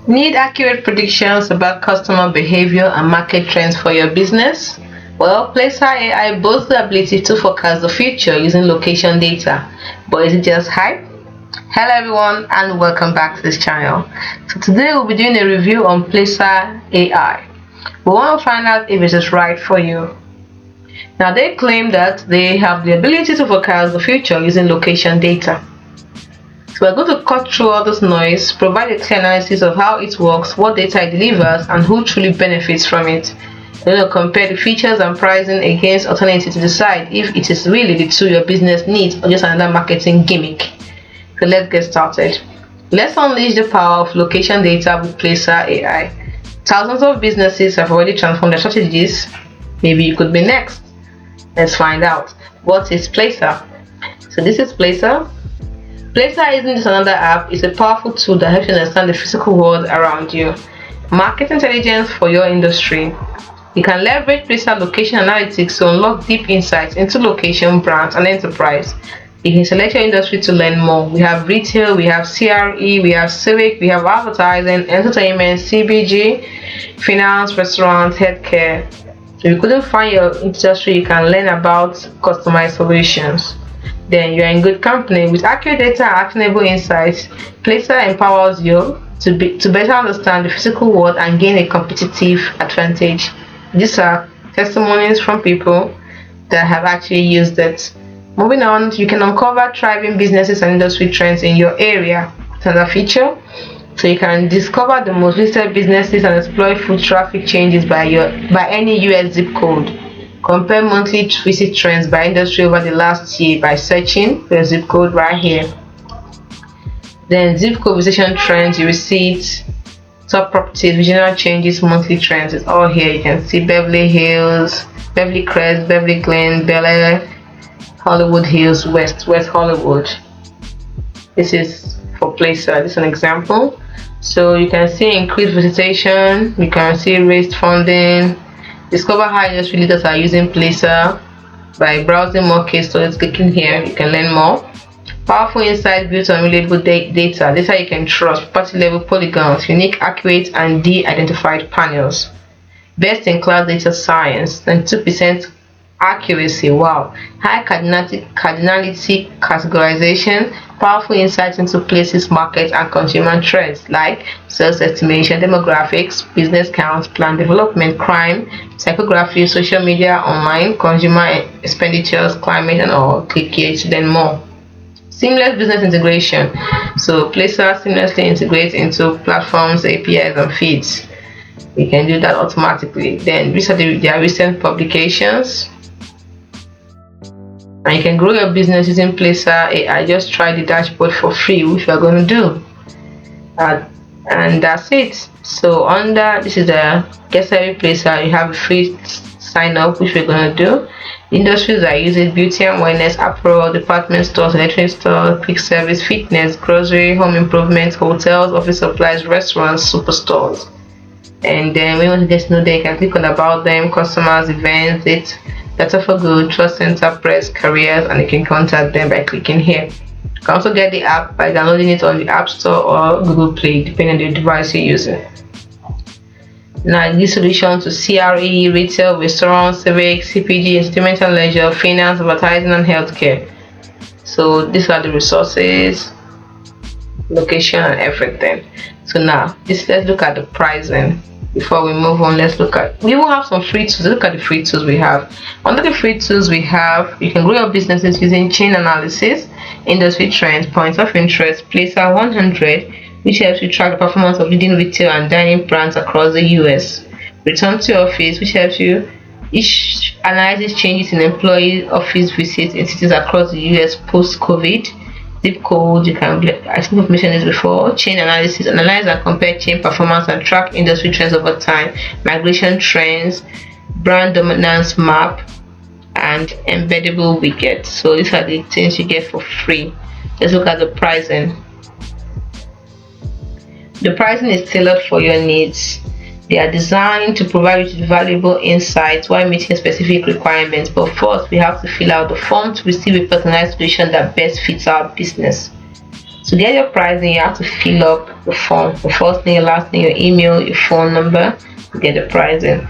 Need accurate predictions about customer behavior and market trends for your business? Well, Placer AI boasts the ability to forecast the future using location data. But is it just hype? Hello everyone and welcome back to this channel. So today we'll be doing a review on Placer AI. We want to find out if it is right for you. Now they claim that they have the ability to forecast the future using location data. So we're going to cut through all this noise, provide a clear analysis of how it works, what data it delivers, and who truly benefits from it. We're going to compare the features and pricing against alternatives to decide if it is really the tool your business needs or just another marketing gimmick. So let's get started. Let's unleash the power of location data with Placer AI. Thousands of businesses have already transformed their strategies. Maybe you could be next. Let's find out. What is Placer? So this is Placer. Placer isn't just another app, it's a powerful tool that helps you understand the physical world around you. Market intelligence for your industry. You can leverage Placer location analytics to unlock deep insights into location, brands, and enterprise. You can select your industry to learn more. We have retail, we have CRE, we have civic, we have advertising, entertainment, CBG, finance, restaurants, healthcare. If you couldn't find your industry, you can learn about customized solutions. Then you're in good company. With accurate data and actionable insights, Placer empowers you to better understand the physical world and gain a competitive advantage. These are testimonies from people that have actually used it. Moving on, you can uncover thriving businesses and industry trends in your area. Another feature. So you can discover the most listed businesses and exploit foot traffic changes by any US zip code. Compare monthly visit trends by industry over the last year by searching the zip code right here. Then zip code visitation trends, you will see it. Top properties, regional changes, monthly trends, it's all here. You can see Beverly Hills, Beverly Crest, Beverly Glen, Bel Air, Hollywood Hills, West Hollywood. This is for Placer. This is an example. So you can see increased visitation, you can see raised funding. Discover how industry leaders are using Placer by browsing more case studies. Clicking here, you can learn more. Powerful insights built on reliable data you can trust, party level polygons, unique, accurate, and de-identified panels. Best in class data science, 92% accuracy. Wow. High cardinality categorization, powerful insights into places, markets, and consumer trends like sales estimation, demographics, business counts, plan development, crime, psychography, social media, online, consumer expenditures, climate, and all. Click here to learn more. Seamless business integration. So Placer seamlessly integrates into platforms, APIs, and feeds. We can do that automatically. Then these are their recent publications. And you can grow your business using Placer AI. Just try the dashboard for free, which we are going to do. And that's it. So under this is the Get Started Placer, you have a free sign up, which we're going to do. Industries that use it: beauty and wellness, apparel, department stores, electronic stores, quick service, fitness, grocery, home improvement, hotels, office supplies, restaurants, superstores. And then when you want to get to know them, you can click on about them, customers, events, data for good, trust center, press, careers, and you can contact them by clicking here. You can also get the app by downloading it on the App Store or Google Play, depending on the device you're using. Now, this solution to CRE, retail, restaurants, civic, CPG, entertainment and leisure, finance, advertising, and healthcare. So these are the resources, location, and everything. So now, let's look at the pricing. Before we move on, we will have some free tools. Look at the free tools we have. Under the free tools we have, you can grow your businesses using chain analysis, industry trends, points of interest, Placer 100, which helps you track the performance of leading retail and dining brands across the US. Return to office, which helps you analyzes changes in employee office visits in cities across the US post-COVID. Zip code, I think I've mentioned this before. Chain analysis, analyze and compare chain performance and track industry trends over time. Migration trends, brand dominance map, and embeddable widgets. So these are the things you get for free. Let's look at the pricing. The pricing is tailored for your needs. They are designed to provide you with valuable insights while meeting specific requirements. But first, we have to fill out the form to receive a personalized solution that best fits our business. To get your pricing, you have to fill up the form. The first name, your last name, your email, your phone number to get the pricing.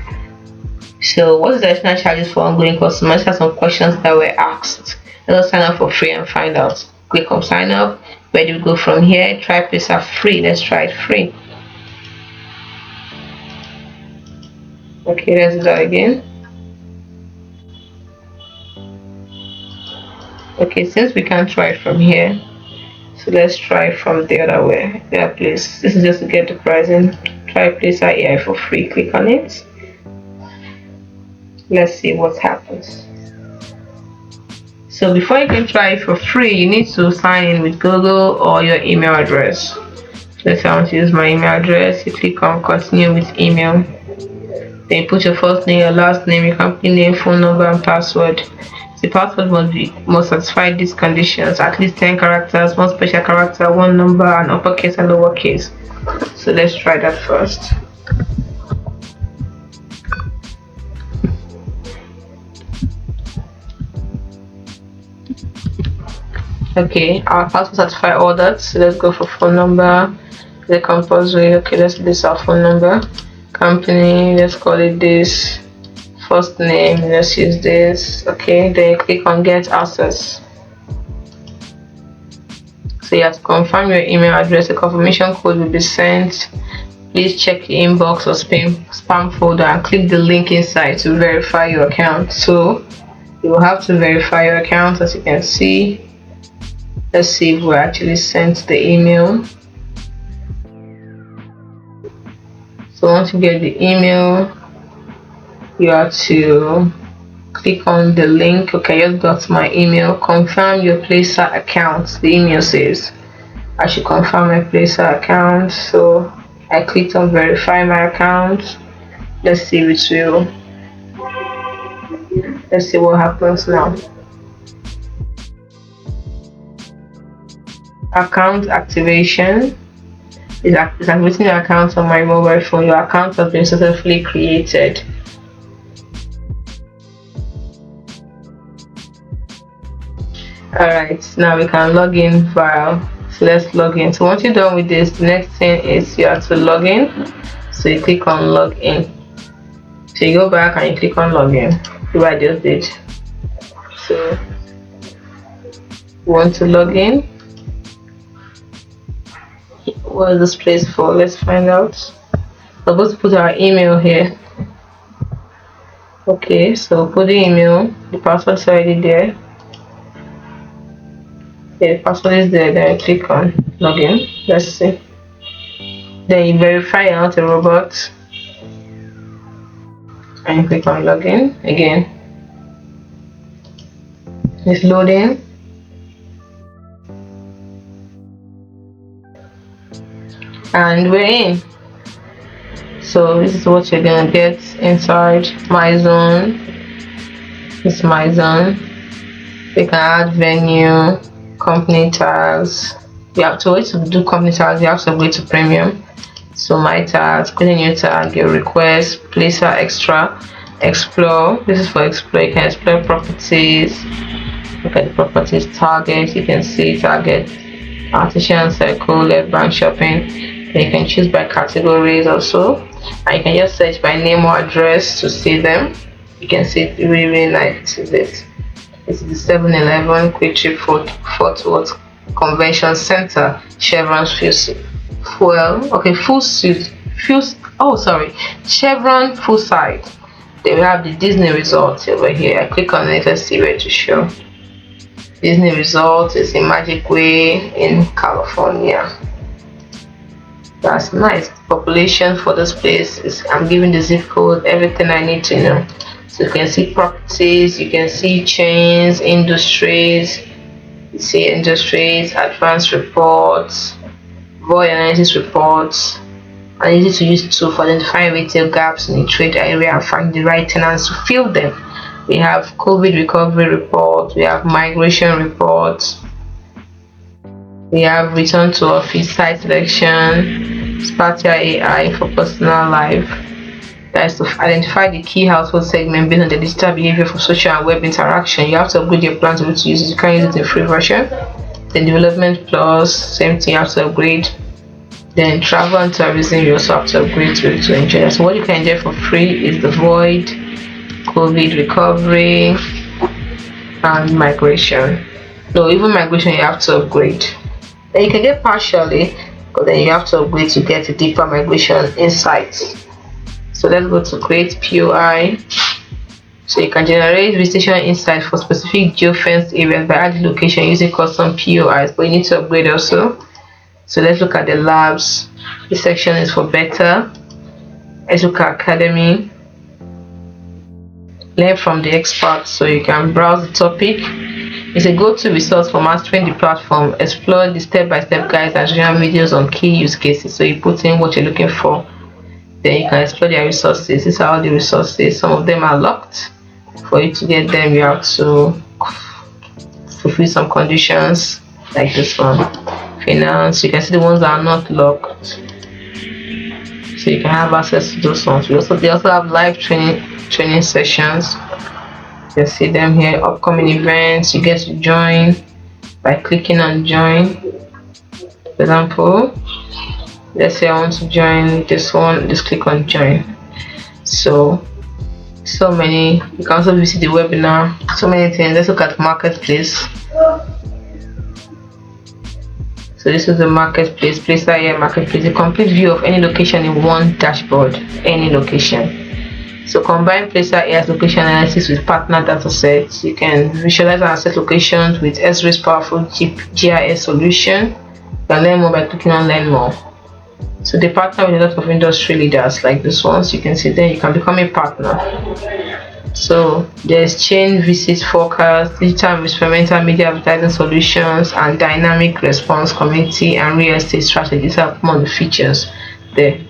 So what is the additional charges for ongoing customers? Have some questions that were asked. Let us sign up for free and find out. Click on sign up. Where do we go from here? Try place are free. Let's try it free. Okay, let's do that again. Okay, since we can't try it from here, so let's try from the other way. Yeah, please. This is just to get the pricing. Try place our AI for free. Click on it. Let's see what happens. So before you can try it for free, you need to sign in with Google or your email address. Let's say I want to use my email address. You click on continue with email. Then you put your first name, your last name, your company name, phone number, and password. The password must satisfy these conditions: at least 10 characters, one special character, one number, and uppercase and lowercase. So let's try that first. Okay, our password satisfy all that. So let's go for phone number. The compulsory. Okay, let's do this our phone number. Company, let's call it this. First name, let's use this. Okay, then you click on get access. So you have to confirm your email address. A confirmation code will be sent. Please check your inbox or spam folder and click the link inside to verify your account. So you will have to verify your account. As you can see, let's see if we actually sent the email. So once you get the email, you have to click on the link. Okay, I just got my email. Confirm your Placer account. The email says I should confirm my Placer account. So I clicked on verify my account. Let's see if it will. Let's see what happens now. Account activation is activating your account on my mobile phone. Your account has been successfully created. Alright, now we can log in via. So let's log in. So once you're done with this, the next thing is you have to log in. So you click on log in. So you go back and you click on login. See what I just did. So you want to log in. What is this place for? Let's find out. We're supposed to put our email here. Okay, so put the email. The password is already there. Okay, the password is there. Then click on login. Let's see. Then you verify you're not a robot. And you click on login again. It's loading. And we're in. So this is what you're gonna get inside my zone. It's my zone. You can add venue, company tags. You have to wait to do company tags, you have to upgrade to premium. So my tags, create a new tag, your request, placer extra, explore. This is for explore. You can explore properties. Look at the properties, target. You can see target, artisan circle, left bank shopping. Then you can choose by categories also, and you can just search by name or address to see them. You can see it really nice. This is the 7-Eleven Quick Trip Fort Worth Convention Center, Chevron's Chevron full side. Then we have the Disney Resort over here. I click on it. Let's see where to show. Disney Resort is in Magic Way in California. That's nice. Population for this place is, I'm giving the zip code, everything I need to know. So you can see properties, you can see chains, industries, you see industries, advanced reports, void analysis reports, and easy to use tool for identifying retail gaps in the trade area and find the right tenants to fill them. We have COVID recovery report, we have migration reports, we have return to office site selection, Spatial AI for personal life. That is to identify the key household segment based on the digital behavior for social and web interaction. You have to upgrade your plan to be able to use it. You can't use it in free version. Then development plus, same thing, you have to upgrade. Then travel and tourism, you also have to upgrade to enjoy that. So what you can enjoy for free is the void, COVID recovery, and migration. No, even migration you have to upgrade. Then you can get partially, but then you have to upgrade to get a deeper migration insights. So let's go to create POI. So you can generate visitation insights for specific geofenced areas by adding location using custom POIs, but you need to upgrade also. So let's look at the labs. This section is for beta. Let's look at academy. Learn from the experts, so you can browse the topic. It's a go-to resource for mastering the platform. Explore the step-by-step guides and general videos on key use cases. So you put in what you're looking for. Then you can explore their resources. These are all the resources. Some of them are locked. For you to get them, you have to fulfill some conditions like this one. Finance, you can see the ones that are not locked. So you can have access to those ones. They also have live training sessions. You can see them here. Upcoming events, you get to join by clicking on join. For example, let's say I want to join this one, just click on join. So many. You can also visit the webinar. So many things. Let's look at marketplace. So this is the marketplace, Placer AI marketplace, a complete view of any location in one dashboard, any location. So combine Placer AI's location analysis with partner datasets. You can visualize and assess locations with Esri's powerful GIS solution. You can learn more by clicking on learn more. So they partner with a lot of industry leaders like this one. So you can see there you can become a partner. So there's chain visit forecast, digital and experimental media advertising solutions, and dynamic response community and real estate strategies are among the features there.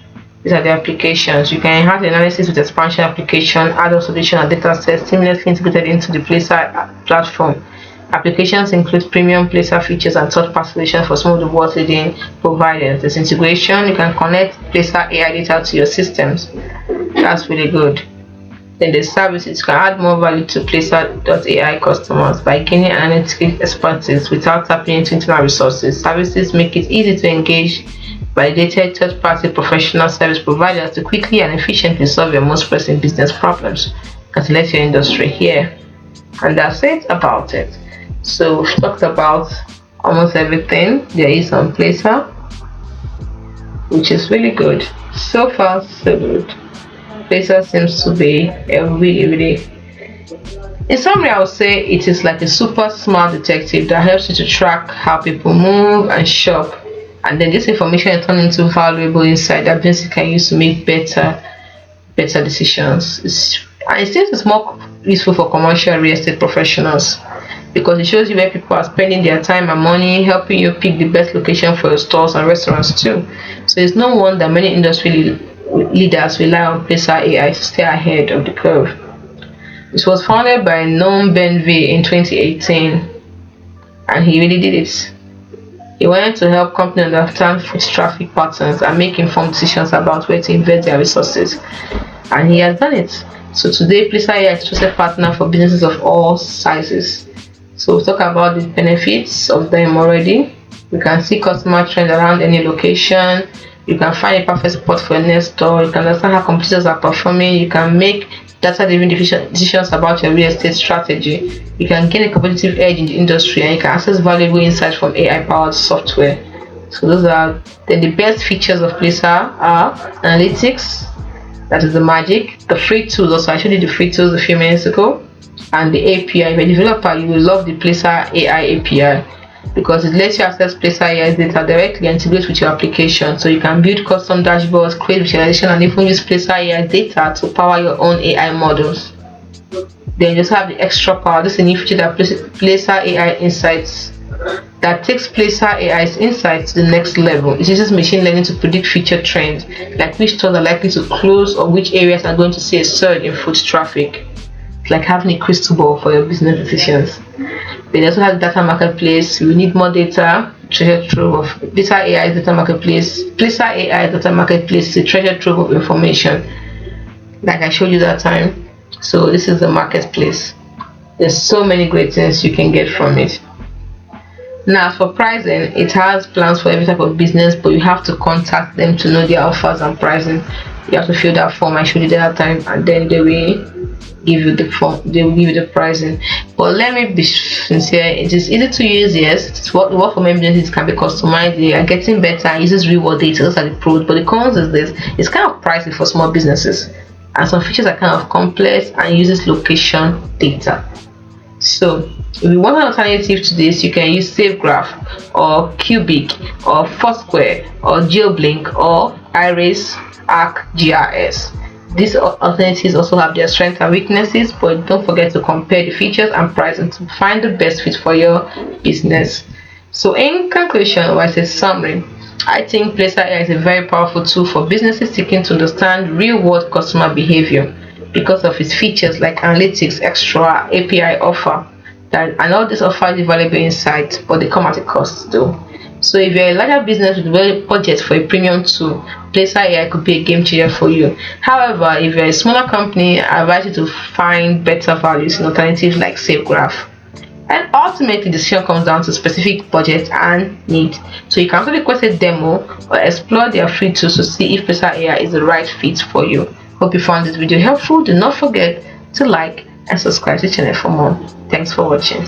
These are the applications. You can enhance analysis with expansion application, add-on solution and data sets seamlessly integrated into the Placer platform. Applications include premium Placer features and third-party solutions for some of the world's leading providers. This integration, you can connect Placer AI data to your systems. That's really good. Then the services, you can add more value to Placer.ai customers by gaining analytical expertise without tapping into internal resources. Services make it easy to engage validated third-party professional service providers to quickly and efficiently solve your most pressing business problems. You can select your industry here. And that's it about it. So we've talked about almost everything there is on Placer, which is really good. So far, so good. Placer seems to be a really, in summary, I would say it is like a super smart detective that helps you to track how people move and shop, and then this information is turned into valuable insight that business can use to make better decisions. It seems it's more useful for commercial real estate professionals because it shows you where people are spending their time and money, helping you pick the best location for your stores and restaurants too. So it's no wonder many industry leaders rely on Placer AI to stay ahead of the curve. It was founded by Noam Benvie in 2018, and he really did it. He wanted to help companies understand foot traffic patterns and make informed decisions about where to invest their resources, and he has done it. So today, Placer AI is a trusted partner for businesses of all sizes. So we'll talk about the benefits of them already. You can see customer trends around any location. You can find a perfect spot for your next store. You can understand how competitors are performing. You can make data-driven decisions about your real estate strategy. You can gain a competitive edge in the industry, and you can access valuable insights from AI-powered software. So those are the best features of Placer are analytics. That is the magic. The free tools. Also, I showed you the free tools a few minutes ago, and the API. If you're a developer, you will love the Placer AI API, because it lets you access Placer AI's data directly and integrate with your application. So you can build custom dashboards, create visualization, and even use Placer AI's data to power your own AI models. Then you just have the extra power. This is a new feature that Placer AI Insights that takes Placer AI's insights to the next level. It uses machine learning to predict future trends, like which stores are likely to close or which areas are going to see a surge in foot traffic. It's like having a crystal ball for your business decisions. They also have data marketplace. You need more data, treasure trove of Placer AI data marketplace. Placer AI data marketplace is a treasure trove of information, like I showed you that time. So this is the marketplace. There's so many great things you can get from it. Now, for pricing, it has plans for every type of business, but you have to contact them to know their offers and pricing. You have to fill that form and show it that time, and then they will give you the form. They will give you the pricing. But let me be sincere: it is easy to use. Yes, it's what for many businesses can be customized. They are getting better and uses reward data. Those are the pros. But the cons is this: it's kind of pricey for small businesses, and some features are kind of complex and uses location data. So if you want an alternative to this, you can use SafeGraph or Cubic or Foursquare or GeoBlink or Iris ArcGIS. These alternatives also have their strengths and weaknesses, but don't forget to compare the features and pricing to find the best fit for your business. So in conclusion, or as a summary, I think Placer AI is a very powerful tool for businesses seeking to understand real-world customer behavior because of its features like analytics, extra API offer, and all these offers valuable insights, but they come at a cost though. So if you're a larger business with a budget for a premium tool, Placer AI could be a game changer for you. However, if you're a smaller company, I advise you to find better values in alternatives like SafeGraph. And ultimately, the decision comes down to specific budget and need. So you can also request a demo or explore their free tools to see if Placer AI is the right fit for you. Hope you found this video helpful. Do not forget to like and subscribe to the channel for more. Thanks for watching.